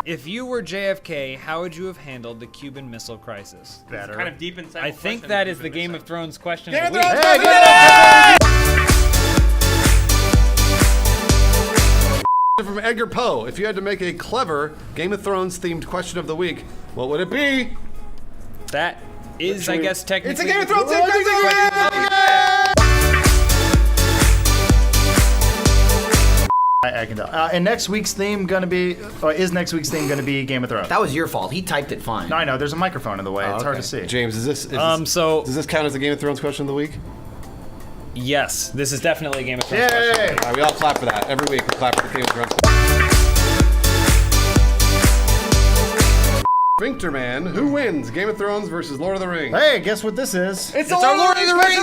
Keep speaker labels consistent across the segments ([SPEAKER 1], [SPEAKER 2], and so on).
[SPEAKER 1] If you were JFK, how would you have handled the Cuban Missile Crisis?
[SPEAKER 2] Better.
[SPEAKER 3] Kind of deep inside.
[SPEAKER 1] I think that is the Game of Thrones question of the
[SPEAKER 2] Thrones
[SPEAKER 1] week.
[SPEAKER 2] question!
[SPEAKER 4] From Edgar Poe, if you had to make a clever Game of Thrones themed question of the week, what would it be?
[SPEAKER 1] That is, I guess, technically...
[SPEAKER 2] It's a Game of Thrones themed question of the week! I can tell. And next week's theme gonna be, is next week's theme gonna be Game of Thrones?
[SPEAKER 5] That was your fault. He typed it fine.
[SPEAKER 2] No, I know. There's a microphone in the way. It's hard to see.
[SPEAKER 4] James, does this count as a Game of Thrones question of the week?
[SPEAKER 1] Yes, this is definitely a Game of Thrones
[SPEAKER 2] Yay!
[SPEAKER 1] question.
[SPEAKER 4] All right, we all clap for that. Every week we clap for the Game of Thrones. Sphincter Man, who wins? Game of Thrones versus Lord of the Rings?
[SPEAKER 2] Hey, guess what this is?
[SPEAKER 4] It's our Lord of the Rings!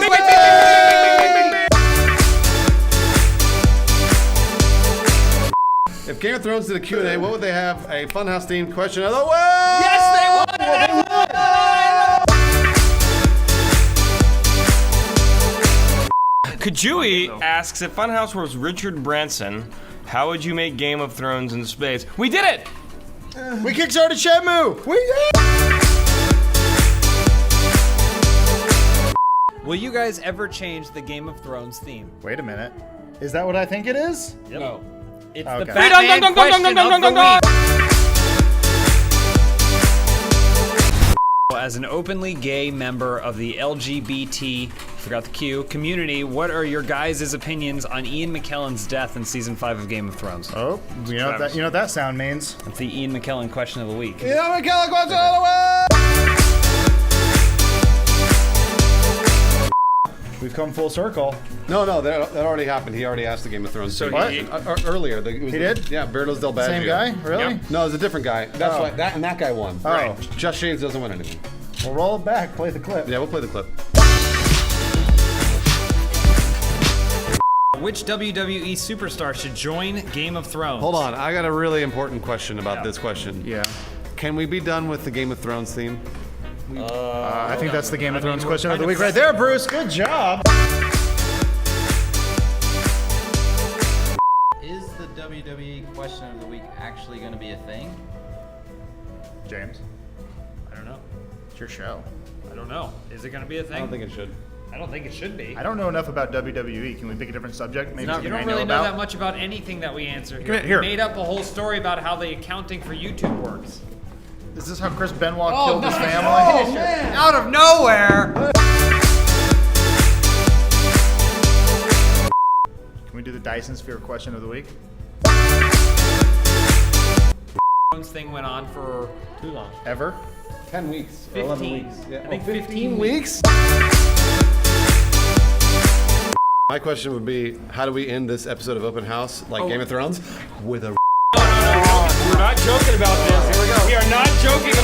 [SPEAKER 4] If Game of Thrones did a Q&A, what would they have? A Funhouse themed question of the week?
[SPEAKER 3] Yes, they would! Kajui asks, if Funhouse was Richard Branson, how would you make Game of Thrones in space? We did it!
[SPEAKER 2] We kickstarted Shenmue! We did!
[SPEAKER 1] Will you guys ever change the Game of Thrones theme?
[SPEAKER 2] Wait a minute. Is that what I think it is?
[SPEAKER 1] No. It's
[SPEAKER 2] Okay.
[SPEAKER 1] the Batman question of the week. As an openly gay member of the LGBT, forgot the Q, community, what are your guys' opinions on Ian McKellen's death in season 5 of Game of Thrones?
[SPEAKER 2] Oh, you know what that sound means?
[SPEAKER 1] That's the Ian McKellen question of the week.
[SPEAKER 4] Ian McKellen question of the week!
[SPEAKER 2] We've come full circle.
[SPEAKER 4] No, that already happened. He already asked the Game of Thrones.
[SPEAKER 3] So
[SPEAKER 4] thing.
[SPEAKER 3] he-
[SPEAKER 4] Earlier.
[SPEAKER 2] He did?
[SPEAKER 4] Yeah, Bertos del Baggio.
[SPEAKER 2] Same guy? Really?
[SPEAKER 3] Yep.
[SPEAKER 4] No, it's a different guy. That's why that guy won.
[SPEAKER 2] Oh.
[SPEAKER 3] Right.
[SPEAKER 4] Just Shanes doesn't win anything.
[SPEAKER 2] We'll roll it back, play the clip.
[SPEAKER 4] Yeah, we'll play the clip.
[SPEAKER 1] Which WWE superstar should join Game of Thrones?
[SPEAKER 4] Hold on, I got a really important question about this question.
[SPEAKER 2] Yeah.
[SPEAKER 4] Can we be done with the Game of Thrones theme?
[SPEAKER 2] I think that's the Game of Thrones question of the week right there, Bruce. Good job.
[SPEAKER 5] Is the WWE question of the week actually going to be a thing?
[SPEAKER 2] James,
[SPEAKER 1] I don't know.
[SPEAKER 2] it's your show.
[SPEAKER 1] I don't know. Is it going to be a thing?
[SPEAKER 4] I don't think it should.
[SPEAKER 1] I don't think it should be.
[SPEAKER 2] I don't know enough about WWE. Can we pick a different subject? Maybe
[SPEAKER 1] You
[SPEAKER 2] something
[SPEAKER 1] don't
[SPEAKER 2] I
[SPEAKER 1] really
[SPEAKER 2] know
[SPEAKER 1] know
[SPEAKER 2] about?
[SPEAKER 1] that much about anything that we answer
[SPEAKER 2] Come
[SPEAKER 1] here.
[SPEAKER 2] here.
[SPEAKER 1] We made up a whole story about how the accounting for YouTube works.
[SPEAKER 2] Is this how Chris Benoit killed his family?
[SPEAKER 1] Out of nowhere!
[SPEAKER 2] Can we do the Dyson Sphere question of the week?
[SPEAKER 1] Thing went on for too long.
[SPEAKER 2] Ever?
[SPEAKER 4] 10 weeks.
[SPEAKER 1] 15.
[SPEAKER 4] 11 weeks. Yeah.
[SPEAKER 1] I think
[SPEAKER 4] 15 weeks? My question would be, how do we end this episode of Open House, like Game of Thrones? With a...
[SPEAKER 3] We're not joking about this. Here we go. We are not joking